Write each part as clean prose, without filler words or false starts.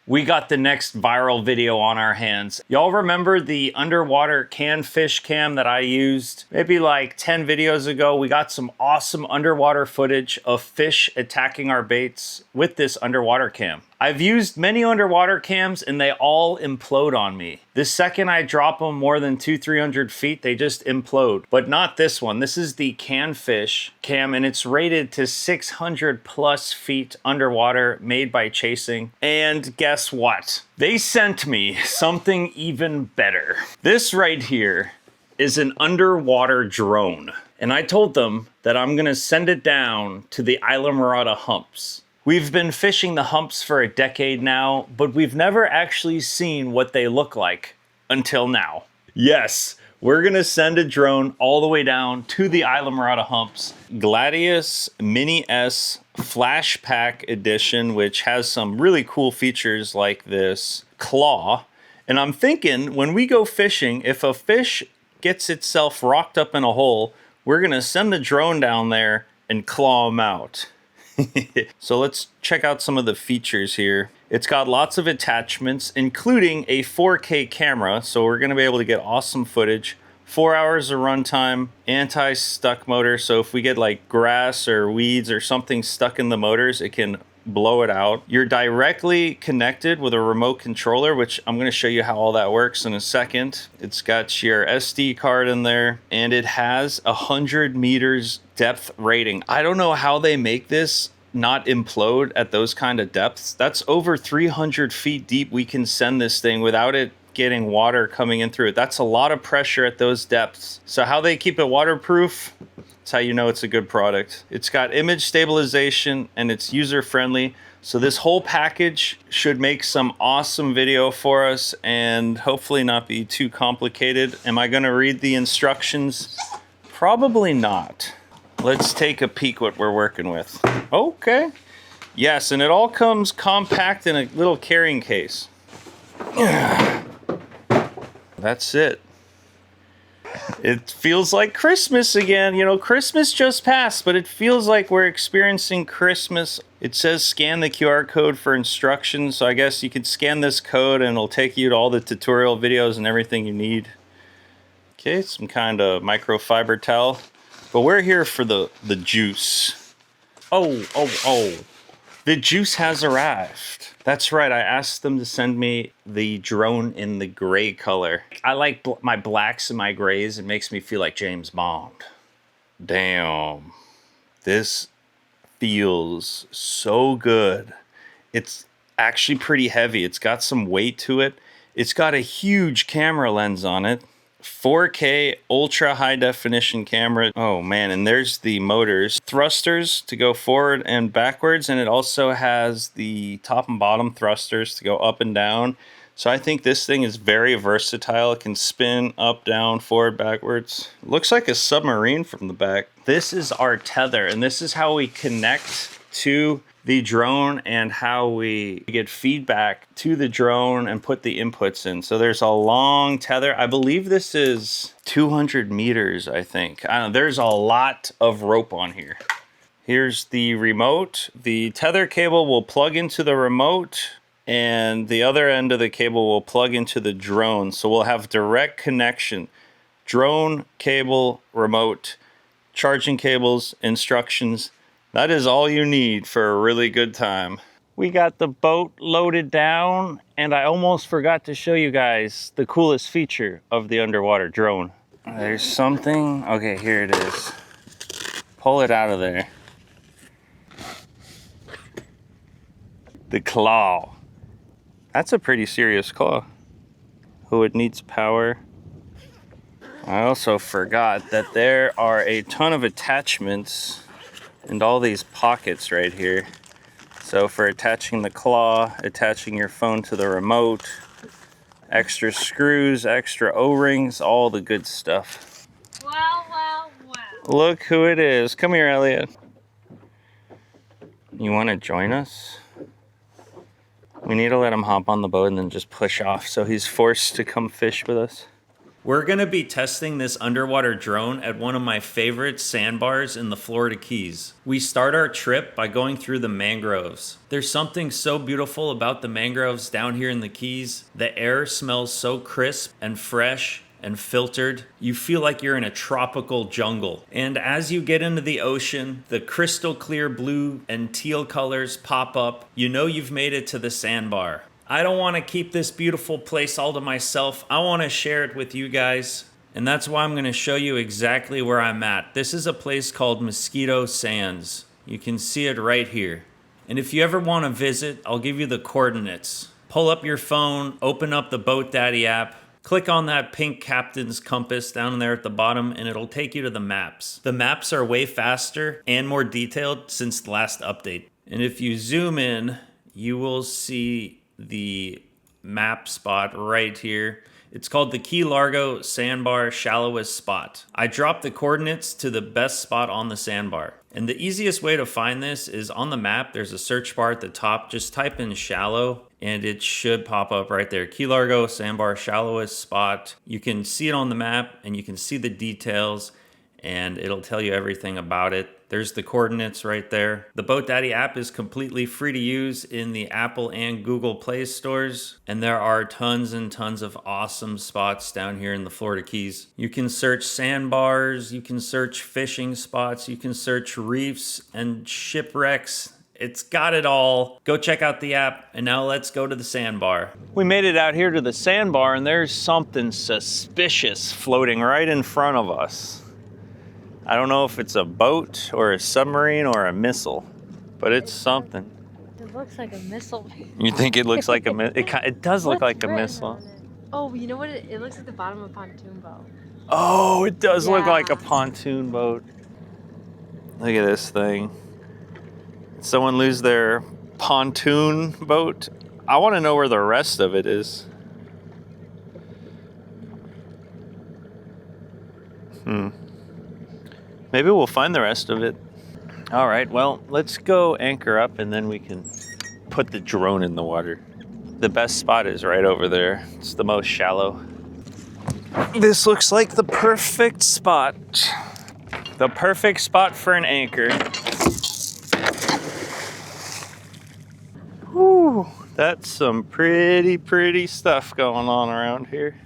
we got the next viral video on our hands. Y'all remember the underwater can fish cam that I used maybe like 10 videos ago? We got some awesome underwater footage of fish attacking our baits with this underwater cam. I've used many underwater cams and they all implode on me. The second I drop them more than 200-300 feet, they just implode. But not this one. This is the can fish cam and it's rated to 600 plus feet underwater, made by Chasing. And guess what? They sent me something even better. This right here is an underwater drone. And I told them that I'm gonna send it down to the Islamorada humps. We've been fishing the humps for a decade now, but we've never actually seen what they look like until now. Yes, we're gonna send a drone all the way down to the Islamorada humps. Gladius Mini S Flash Pack Edition, which has some really cool features like this claw. And I'm thinking when we go fishing, if a fish gets itself rocked up in a hole, we're gonna send the drone down there and claw them out. So let's check out some of the features here. It's got lots of attachments, including a 4K camera, so we're gonna be able to get awesome footage. 4 hours of runtime, anti-stuck motor, so if we get like grass or weeds or something stuck in the motors, it can blow it out. You're directly connected with a remote controller, which I'm gonna show you how all that works in a second. It's got your SD card in there, and it has 100 meters depth rating. I don't know how they make this not implode at those kind of depths. That's over 300 feet deep. We can send this thing without it getting water coming in through it. That's a lot of pressure at those depths. So how they keep it waterproof, that's how you know it's a good product. It's got image stabilization and it's user friendly. So this whole package should make some awesome video for us and hopefully not be too complicated. Am I gonna read the instructions? Probably not. Let's take a peek what we're working with. Okay. Yes, and it all comes compact in a little carrying case. That's it. It feels like Christmas again. You know, Christmas just passed, but it feels like we're experiencing Christmas. It says scan the QR code for instructions, so I guess you could scan this code and it'll take you to all the tutorial videos and everything you need. Okay, some kind of microfiber towel. But we're here for the juice. Oh. The juice has arrived. That's right, I asked them to send me the drone in the gray color. I like my blacks and my grays. It makes me feel like James Bond. Damn. This feels so good. It's actually pretty heavy. It's got some weight to it. It's got a huge camera lens on it. 4K ultra high definition camera. Oh man, and there's the motors. Thrusters to go forward and backwards, and it also has the top and bottom thrusters to go up and down. So I think this thing is very versatile. It can spin up, down, forward, backwards. It looks like a submarine from the back. This is our tether, and this is how we connect to the drone and how we get feedback to the drone and put the inputs in. So there's a long tether. I believe this is 200 meters, I think. I don't know, there's a lot of rope on here. Here's the remote. The tether cable will plug into the remote and the other end of the cable will plug into the drone. So we'll have direct connection. Drone, cable, remote, charging cables, instructions. That is all you need for a really good time. We got the boat loaded down, and I almost forgot to show you guys the coolest feature of the underwater drone. There's something, okay, here it is. Pull it out of there. The claw. That's a pretty serious claw. Oh, it needs power. I also forgot that there are a ton of attachments and all these pockets right here. So for attaching the claw, attaching your phone to the remote, extra screws, extra O-rings, all the good stuff. Wow. Look who it is. Come here, Elliot. You want to join us? We need to let him hop on the boat and then just push off, so he's forced to come fish with us. We're gonna be testing this underwater drone at one of my favorite sandbars in the Florida Keys. We start our trip by going through the mangroves. There's something so beautiful about the mangroves down here in the Keys. The air smells so crisp and fresh and filtered. You feel like you're in a tropical jungle. And as you get into the ocean, the crystal clear blue and teal colors pop up. You know you've made it to the sandbar. I don't want to keep this beautiful place all to myself. I want to share it with you guys. And that's why I'm going to show you exactly where I'm at. This is a place called Mosquito Sands. You can see it right here. And if you ever want to visit, I'll give you the coordinates. Pull up your phone, open up the Boat Daddy app, click on that pink captain's compass down there at the bottom, and it'll take you to the maps. The maps are way faster and more detailed since the last update. And if you zoom in, you will see the map spot right here. It's called the Key Largo Sandbar Shallowest Spot. I dropped the coordinates to the best spot on the sandbar. And the easiest way to find this is on the map. There's a search bar at the top. Just type in shallow and it should pop up right there. Key Largo Sandbar Shallowest Spot. You can see it on the map and you can see the details and it'll tell you everything about it. There's the coordinates right there. The Boat Daddy app is completely free to use in the Apple and Google Play stores. And there are tons and tons of awesome spots down here in the Florida Keys. You can search sandbars, you can search fishing spots, you can search reefs and shipwrecks. It's got it all. Go check out the app, and now let's go to the sandbar. We made it out here to the sandbar, and there's something suspicious floating right in front of us. I don't know if it's a boat or a submarine or a missile, but it's something. It looks like a missile. You think it looks like a missile? It does look like a missile. Oh, you know what? It looks like the bottom of a pontoon boat. Oh, it does look like a pontoon boat. Look at this thing. Did someone lose their pontoon boat? I want to know where the rest of it is. Maybe we'll find the rest of it. All right, well, let's go anchor up and then we can put the drone in the water. The best spot is right over there. It's the most shallow. This looks like the perfect spot. The perfect spot for an anchor. Whew, that's some pretty stuff going on around here.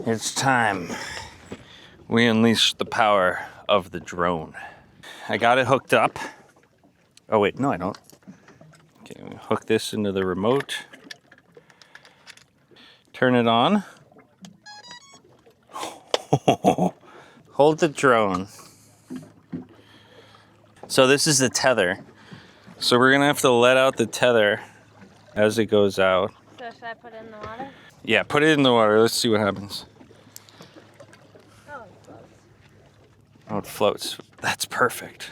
It's time we unleash the power of the drone. I got it hooked up. Oh wait, no I don't. Okay, I'm gonna hook this into the remote. Turn it on. Hold the drone. So this is the tether. So we're gonna have to let out the tether as it goes out. So should I put it in the water? Yeah, put it in the water. Let's see what happens. Oh, it floats. Oh, it floats. That's perfect.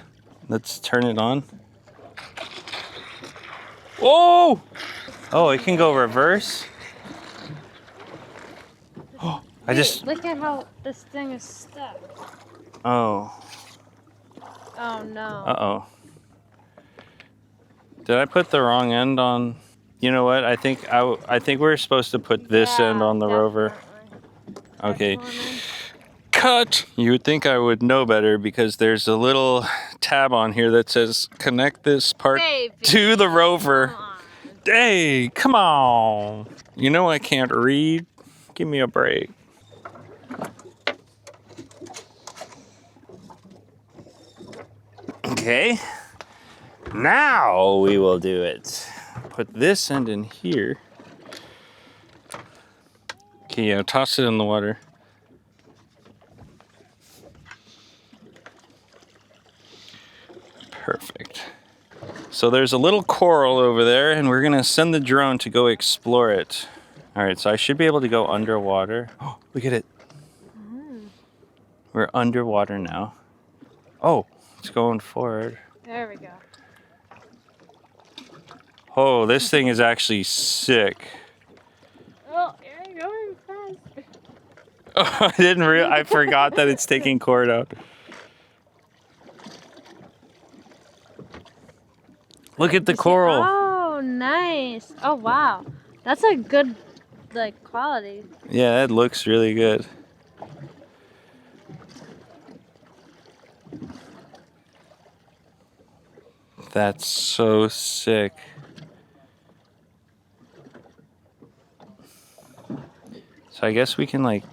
Let's turn it on. Whoa! Oh, it can go reverse. Oh, Look at how this thing is stuck. Oh. Oh no. Uh-oh. Did I put the wrong end on? You know what? I think we're supposed to put this end on the rover. Okay. Cut! You would think I would know better because there's a little tab on here that says connect this part to the rover. Hey, come on. You know I can't read. Give me a break. Okay. Now we will do it. Put this end in here. Okay, yeah, toss it in the water. Perfect. So there's a little coral over there and we're gonna send the drone to go explore it. All right, so I should be able to go underwater. Oh, look at it. We're underwater now. Oh, it's going forward. There we go. Oh, this thing is actually sick. Oh, you're going fast. Oh, I forgot that it's taking cord out. Look at the coral. Oh, nice. Oh, wow. That's a good like quality. Yeah, it looks really good. That's so sick. So I guess we can like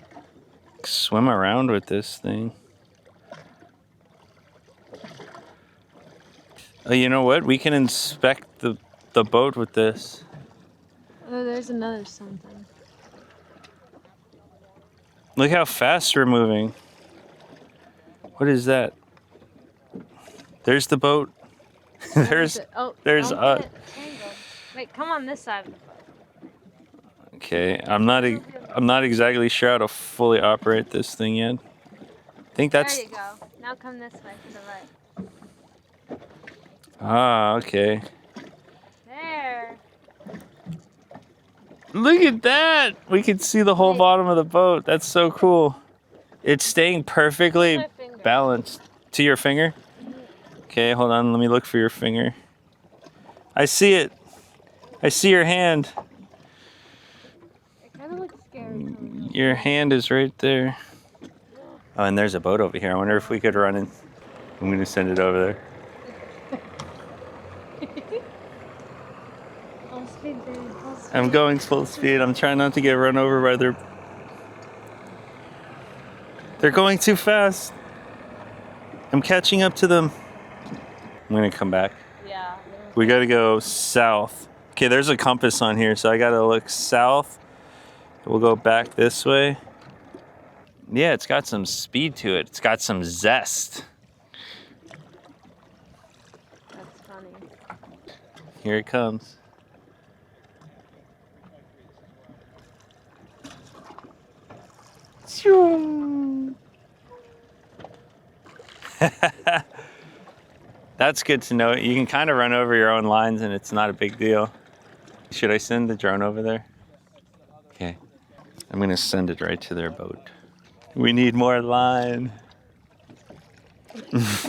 swim around with this thing. Oh, you know what? We can inspect the boat with this. Oh, there's another something. Look how fast we're moving. What is that? There's the boat. there's don't uh. get it tangled. Wait, come on this side of the boat. Okay, I'm not exactly sure how to fully operate this thing yet. I think that's. There you go. Now come this way to the right. Ah, okay. There. Look at that! We can see the whole bottom of the boat. That's so cool. It's staying perfectly My finger. balanced. To your finger? Okay, hold on. Let me look for your finger. I see it. I see your hand. It kind of looks scary. Your hand is right there. Oh, and there's a boat over here. I wonder if we could run in. I'm going to send it over there. Full speed, baby. Full speed. I'm going full speed. I'm trying not to get run over by their... They're going too fast. I'm catching up to them. I'm going to come back. Yeah. We got to go south. Okay, there's a compass on here, so I got to look south. We'll go back this way. Yeah, it's got some speed to it. It's got some zest. That's funny. Here it comes. That's good to know. You can kind of run over your own lines and it's not a big deal. Should I send the drone over there? Okay. I'm going to send it right to their boat. We need more line.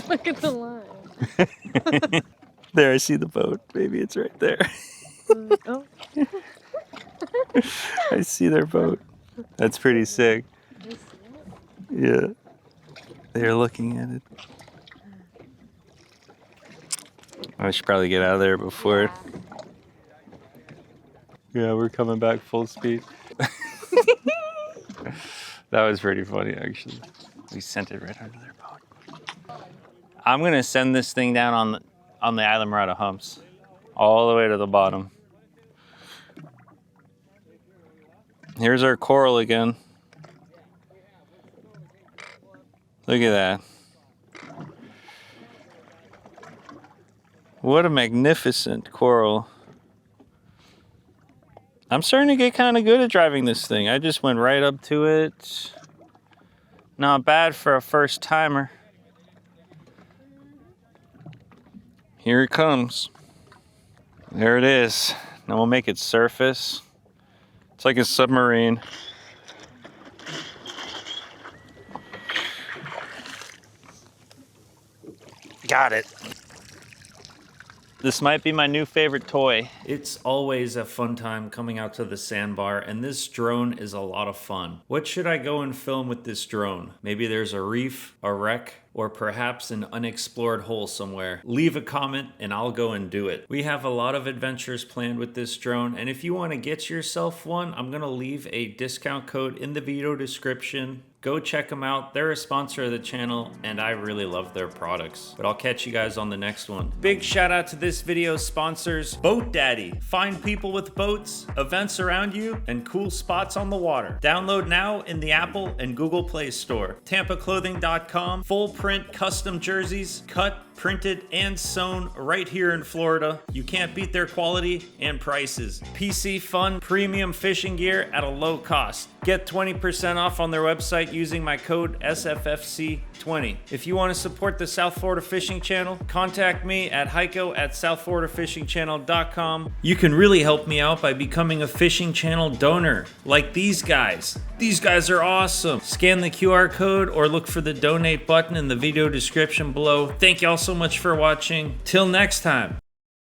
Look at the line. There, I see the boat. Maybe it's right there. Oh. I see their boat. That's pretty sick. Yeah. They're looking at it. I should probably get out of there before. Yeah, we're coming back full speed. That was pretty funny, actually. We sent it right under their boat. I'm gonna send this thing down on the island Murata humps, all the way to the bottom. Here's our coral again. Look at that. What a magnificent coral. I'm starting to get kind of good at driving this thing. I just went right up to it. Not bad for a first timer. Here it comes. There it is. Now we'll make it surface. It's like a submarine. Got it. This might be my new favorite toy. It's always a fun time coming out to the Sandbar, and this drone is a lot of fun. What should I go and film with this drone? Maybe there's a reef, a wreck, or perhaps an unexplored hole somewhere. Leave a comment and I'll go and do it. We have a lot of adventures planned with this drone, and if you want to get yourself one, I'm gonna leave a discount code in the video description. Go check them out. They're a sponsor of the channel and I really love their products. But I'll catch you guys on the next one. Big shout out to this video's sponsors, Boat Daddy. Find people with boats, events around you, and cool spots on the water. Download now in the Apple and Google Play Store. TampaClothing.com, full print custom jerseys, cut, printed, and sewn right here in Florida. You can't beat their quality and prices. PC Fun premium fishing gear at a low cost. Get 20% off on their website using my code SFFC20. If you want to support the South Florida Fishing Channel, contact me at Heiko at southfloridafishingchannel.com. You can really help me out by becoming a fishing channel donor, like these guys. These guys are awesome. Scan the QR code or look for the donate button in the video description below. Thank y'all so much for watching. Till next time.